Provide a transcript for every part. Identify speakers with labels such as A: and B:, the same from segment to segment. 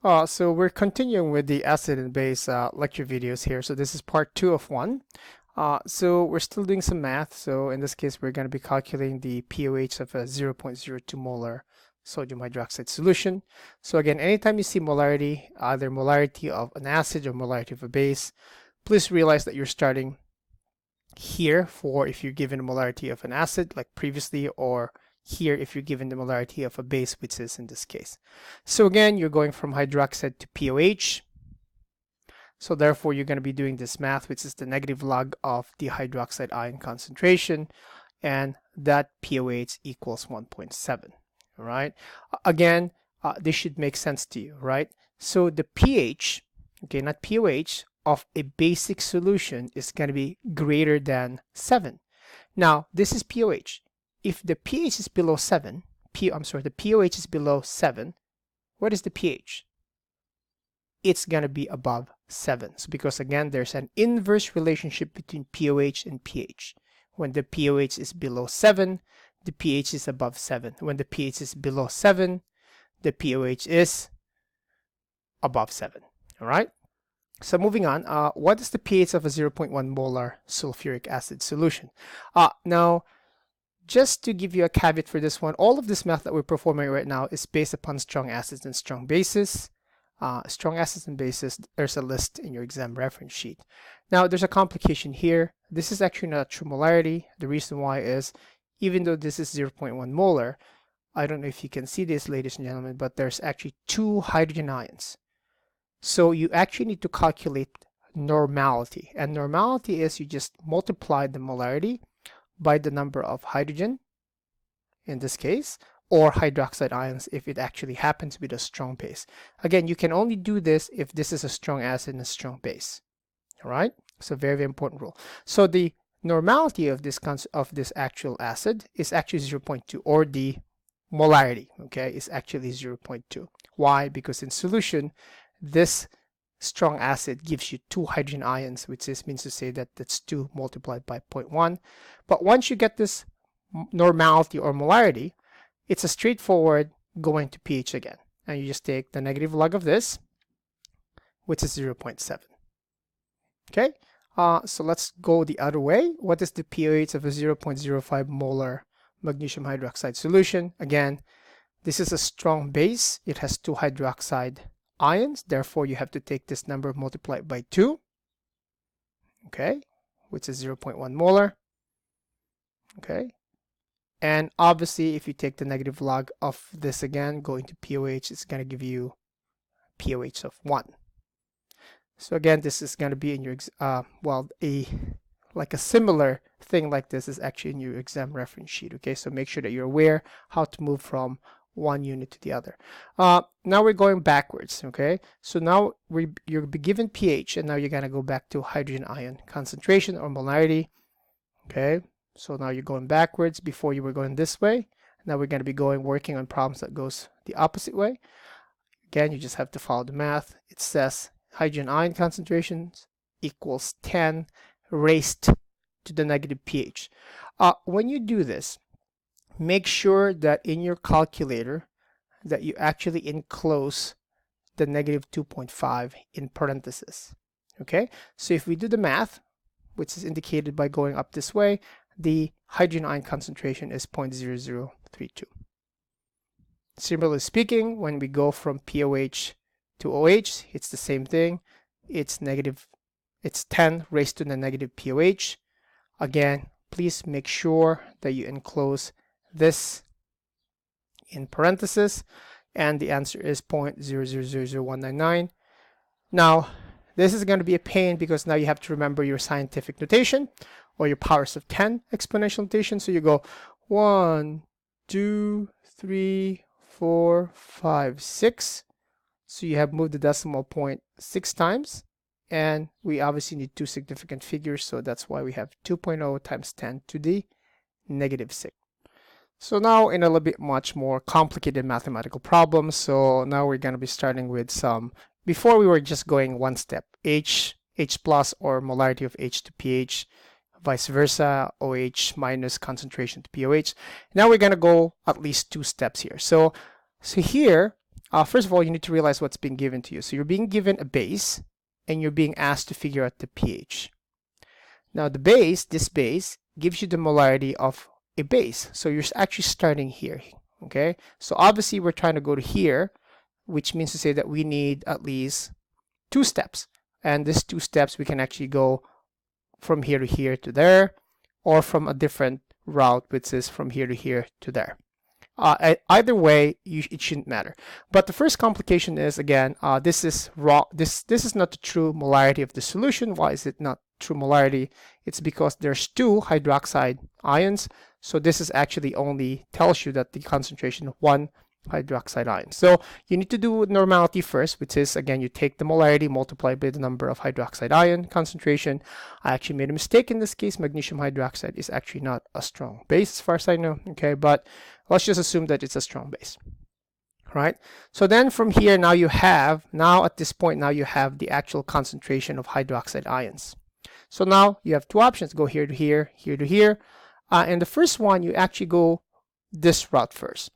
A: So we're continuing with the acid and base lecture videos here. So this is part 2 of 1. So we're still doing some math. So in this case, we're going to be calculating the pOH of a 0.02 molar sodium hydroxide solution. So again, anytime you see molarity, either molarity of an acid or molarity of a base, please realize that you're starting here for if you're given a molarity of an acid like previously, or here if you're given the molarity of a base, which is in this case. So again, you're going from hydroxide to pOH. So therefore, you're going to be doing this math, which is the negative log of the hydroxide ion concentration, and that pOH equals 1.7. All right. Again, this should make sense to you, right? So the pH, okay, not pOH, of a basic solution is going to be greater than 7. Now, this is pOH. If the pH is below 7, the pOH is below 7, what is the pH? It's going to be above 7. So because again, there's an inverse relationship between pOH and pH. When the pOH is below 7, the pH is above 7. When the pH is below 7, the pOH is above 7. All right? So moving on, what is the pH of a 0.1 molar sulfuric acid solution? Now, just to give you a caveat for this one, all of this math that we're performing right now is based upon strong acids and strong bases. Strong acids and bases, there's a list in your exam reference sheet. Now, there's a complication here. This is actually not true molarity. The reason why is, even though this is 0.1 molar, I don't know if you can see this, ladies and gentlemen, but there's actually 2 hydrogen ions. So you actually need to calculate normality. And normality is you just multiply the molarity by the number of hydrogen, in this case, or hydroxide ions if it actually happens to be the strong base. Again, you can only do this if this is a strong acid and a strong base. All right? So very, very important rule. So the normality of this actual acid is actually 0.2, or the molarity, okay, is actually 0.2. Why? Because in solution, this strong acid gives you 2 hydrogen ions, which means to say that that's 2 multiplied by 0.1. But once you get this normality or molarity, it's a straightforward going to pH again. And you just take the negative log of this, which is 0.7. Okay, so let's go the other way. What is the pH of a 0.05 molar magnesium hydroxide solution? Again, this is a strong base. It has 2 hydroxide ions. Therefore, you have to take this number multiplied by 2. Okay, which is 0.1 molar. Okay. And obviously, if you take the negative log of this again, going to pOH, it's going to give you pOH of 1. So again, this is going to be in your, like a similar thing like this is actually in your exam reference sheet. Okay, so make sure that you're aware how to move from one unit to the other. Now we're going backwards. Okay, so now you're given pH, and now you're going to go back to hydrogen ion concentration or molarity. Okay. So now you're going backwards. Before you were going this way. Now we're going to be working on problems that goes the opposite way. Again, you just have to follow the math. It says hydrogen ion concentrations equals 10 raised to the negative pH. When you do this, make sure that in your calculator that you actually enclose the negative 2.5 in parentheses. Okay, so if we do the math, which is indicated by going up this way, the hydrogen ion concentration is 0.0032. Similarly speaking, when we go from pOH to OH, it's the same thing. It's 10 raised to the negative pOH. Again, please make sure that you enclose this in parentheses, and the answer is 0.0000199. Now, this is going to be a pain because now you have to remember your scientific notation or your powers of 10 exponential notation. So you go 1, 2, 3, 4, 5, 6. So you have moved the decimal point 6 times. And we obviously need 2 significant figures. So that's why we have 2.0 times 10 to the negative 6. So now in a little bit much more complicated mathematical problems. So now we're going to be starting with some. Before we were just going one step, H plus or molarity of H to pH, vice versa, OH minus concentration to pOH. Now we're going to go at least 2 steps here. So here, first of all, you need to realize what's being given to you. So you're being given a base, and you're being asked to figure out the pH. Now the base, this base, gives you the molarity of a base. So you're actually starting here, okay? So obviously we're trying to go to here, which means to say that we need at least 2 steps. And these 2 steps, we can actually go from here to here to there, or from a different route, which is from here to here to there. Either way, it shouldn't matter. But the first complication is, again, this is raw. This is not the true molarity of the solution. Why is it not true molarity? It's because there's 2 hydroxide ions. So this is actually only tells you that the concentration of 1 hydroxide ion. So you need to do normality first, which is, again, you take the molarity multiplied by the number of hydroxide ion concentration. I actually made a mistake in this case. Magnesium hydroxide is actually not a strong base as far as I know, okay? But let's just assume that it's a strong base, right? So then from here, now at this point, you have the actual concentration of hydroxide ions. So now you have 2 options: go here to here, here to here. And the first one, you actually go this route first.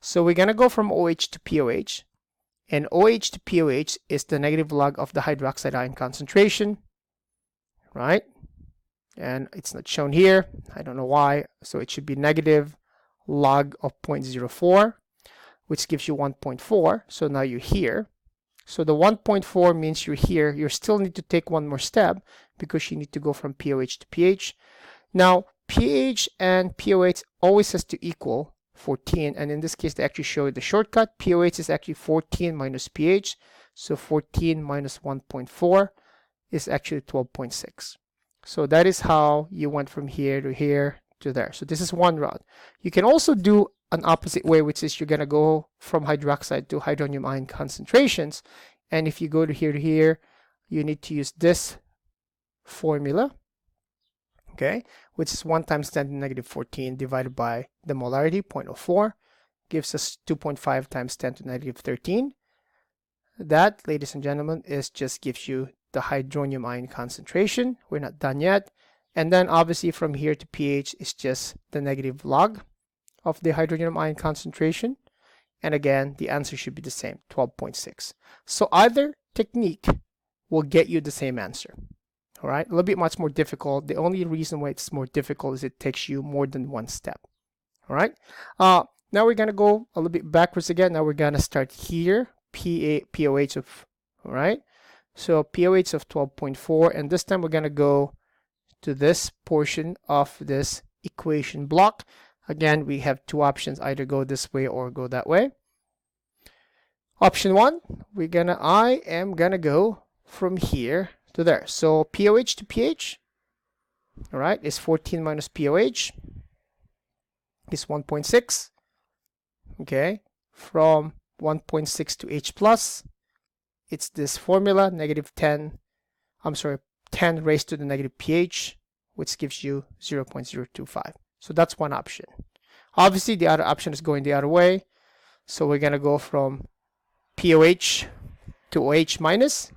A: So we're going to go from OH to POH, and OH to POH is the negative log of the hydroxide ion concentration, right? And it's not shown here. I don't know why. So it should be negative log of 0.04, which gives you 1.4. So now you're here. So the 1.4 means you're here. You still need to take one more step because you need to go from POH to pH. Now, pH and POH always has to equal 14, and in this case they actually show the shortcut. POH is actually 14 minus pH, so 14 minus 1.4 is actually 12.6. So that is how you went from here to there. So this is one route. You can also do an opposite way, which is you're going to go from hydroxide to hydronium ion concentrations, and if you go to here, you need to use this formula, okay, which is 1 times 10 to the negative 14 divided by the molarity, 0.04, gives us 2.5 times 10 to the negative 13. That, ladies and gentlemen, just gives you the hydronium ion concentration. We're not done yet. And then obviously from here to pH is just the negative log of the hydronium ion concentration. And again, the answer should be the same, 12.6. So either technique will get you the same answer. All right, a little bit much more difficult. The only reason why it's more difficult is it takes you more than 1 step. All right, now we're gonna go a little bit backwards again. Now we're gonna start here, POH of, all right, so POH of 12.4, and this time we're gonna go to this portion of this equation block. Again, we have 2 options: either go this way or go that way. Option 1, I am gonna go from here to there. So POH to pH, all right, is 14 minus POH is 1.6. Okay, from 1.6 to H plus, it's this formula, negative 10 raised to the negative pH, which gives you 0.025. So that's one option. Obviously, the other option is going the other way. So we're going to go from POH to OH minus,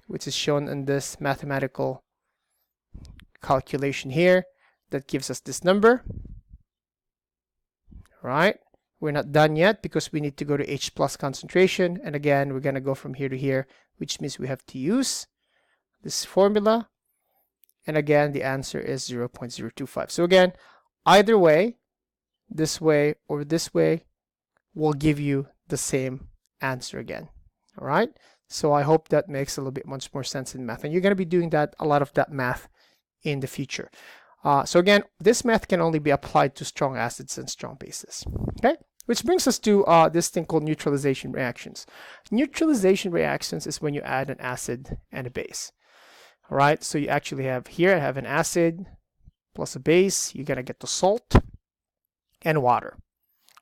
A: which is shown in this mathematical calculation here. That gives us this number. Right? We're not done yet because we need to go to H plus concentration. And again, we're going to go from here to here, which means we have to use this formula. And again, the answer is 0.025. So again, either way, this way or this way, will give you the same answer again. All right? So I hope that makes a little bit much more sense in math. And you're going to be doing a lot of that math in the future. So again, this math can only be applied to strong acids and strong bases. Okay? Which brings us to this thing called neutralization reactions. Neutralization reactions is when you add an acid and a base. All right? So you actually have here, I have an acid plus a base. You're going to get the salt and water.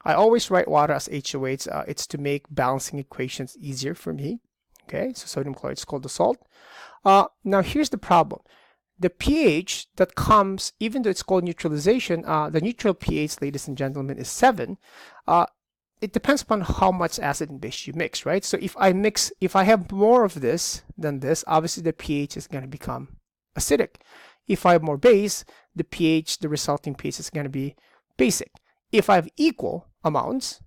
A: I always write water as HOH. It's to make balancing equations easier for me. Okay, so sodium chloride is called the salt. Now here's the problem. The pH that comes, even though it's called neutralization, the neutral pH, ladies and gentlemen, is 7. It depends upon how much acid and base you mix, right? So if I have more of this than this, obviously the pH is going to become acidic. If I have more base, the resulting pH is going to be basic. If I have equal amounts,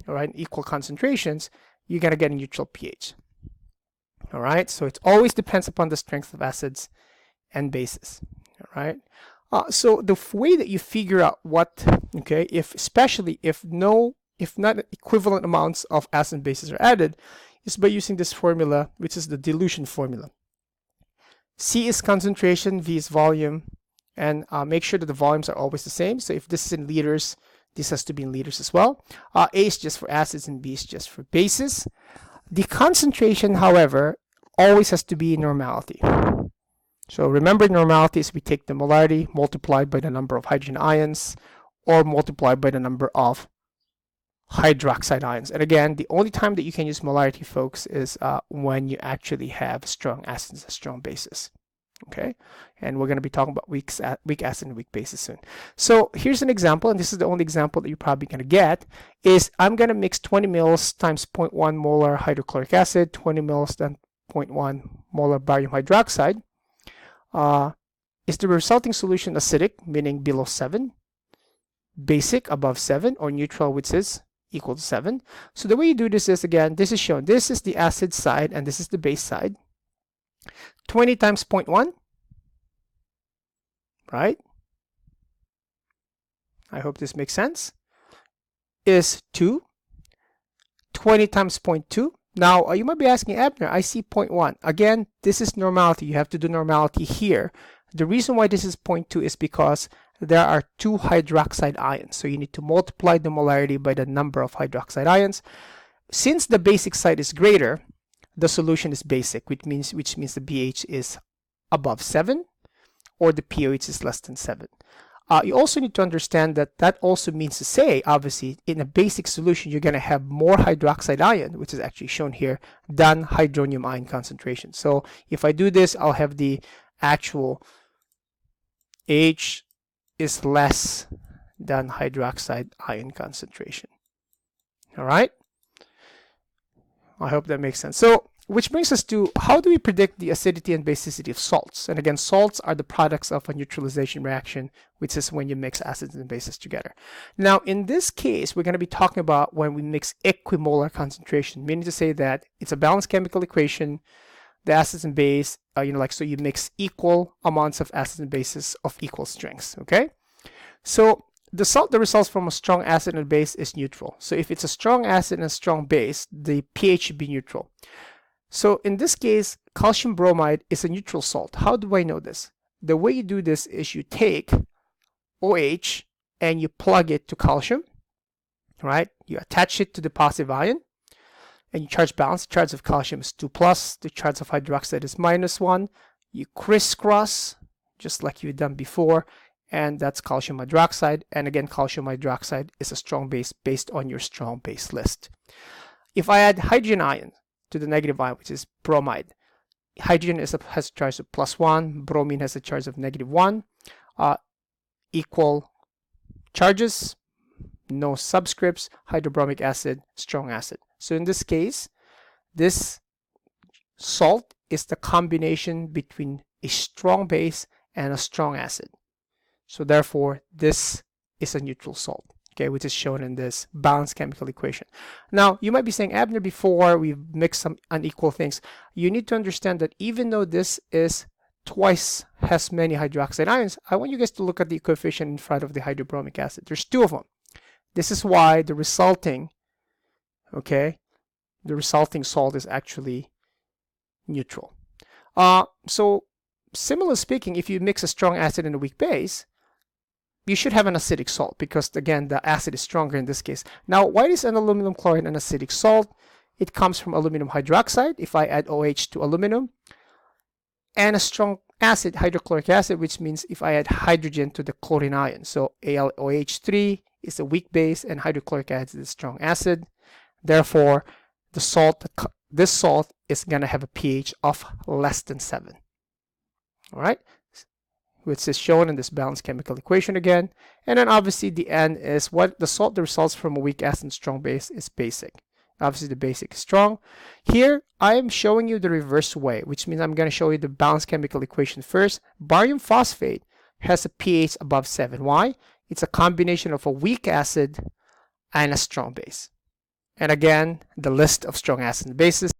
A: all right, equal concentrations, you're going to get a neutral pH. All right, so it always depends upon the strength of acids and bases. All right, so the way that you figure out what, okay, especially if not equivalent amounts of acids and bases are added, is by using this formula, which is the dilution formula. C is concentration, V is volume, and make sure that the volumes are always the same. So if this is in liters, this has to be in liters as well. A is just for acids and B is just for bases. The concentration, however, always has to be normality. So remember, normality is we take the molarity multiplied by the number of hydrogen ions or multiplied by the number of hydroxide ions. And again, the only time that you can use molarity, folks, is when you actually have strong acids and strong bases. Okay, and we're going to be talking about weak acid and weak bases soon. So here's an example, and this is the only example that you're probably going to get, is I'm going to mix 20 mils times 0.1 molar hydrochloric acid, 20 mils times 0.1 molar barium hydroxide. Is the resulting solution acidic, meaning below 7, basic above 7, or neutral, which is equal to 7? So the way you do this is, again, this is shown. This is the acid side, and this is the base side. 20 times 0.1, right? I hope this makes sense, is 2. 20 times 0.2. Now, you might be asking, Abner, I see 0.1. Again, this is normality. You have to do normality here. The reason why this is 0.2 is because there are 2 hydroxide ions. So you need to multiply the molarity by the number of hydroxide ions. Since the basic side is greater, the solution is basic, which means the pH is above 7 or the pH is less than 7. You also need to understand that also means to say, obviously, in a basic solution, you're going to have more hydroxide ion, which is actually shown here, than hydronium ion concentration. So if I do this, I'll have the actual H is less than hydroxide ion concentration. All right? I hope that makes sense. So, which brings us to, how do we predict the acidity and basicity of salts? And again, salts are the products of a neutralization reaction, which is when you mix acids and bases together. Now, in this case, we're going to be talking about when we mix equimolar concentration, meaning to say that it's a balanced chemical equation, the acids and base, so you mix equal amounts of acids and bases of equal strengths, okay? So the salt that results from a strong acid and base is neutral. So if it's a strong acid and a strong base, the pH should be neutral. So in this case, calcium bromide is a neutral salt. How do I know this? The way you do this is you take OH and you plug it to calcium, right? You attach it to the positive ion and you charge balance. The charge of calcium is 2+, the charge of hydroxide is -1. You crisscross just like you've done before, and that's calcium hydroxide. And again, calcium hydroxide is a strong base based on your strong base list. If I add hydrogen ion to the negative ion, which is bromide, hydrogen has a charge of +1, bromine has a charge of -1, equal charges, no subscripts, hydrobromic acid, strong acid. So in this case, this salt is the combination between a strong base and a strong acid. So therefore, this is a neutral salt, okay, which is shown in this balanced chemical equation. Now, you might be saying, Abner, before we've mixed some unequal things, you need to understand that even though this is twice as many hydroxide ions, I want you guys to look at the coefficient in front of the hydrobromic acid. There's 2 of them. This is why the resulting salt is actually neutral. So similarly speaking, if you mix a strong acid and a weak base, you should have an acidic salt because, again, the acid is stronger in this case. Now, why is an aluminum chloride an acidic salt? It comes from aluminum hydroxide. If I add OH to aluminum, and a strong acid, hydrochloric acid, which means if I add hydrogen to the chlorine ion. So AlOH3 is a weak base and hydrochloric acid is a strong acid. Therefore, this salt is going to have a pH of less than 7. All right, which is shown in this balanced chemical equation again. And then obviously the end is what the salt that results from a weak acid and strong base is basic. Obviously the basic is strong. Here I am showing you the reverse way, which means I'm going to show you the balanced chemical equation first. Barium phosphate has a pH above 7. Why? It's a combination of a weak acid and a strong base. And again, the list of strong acids and bases.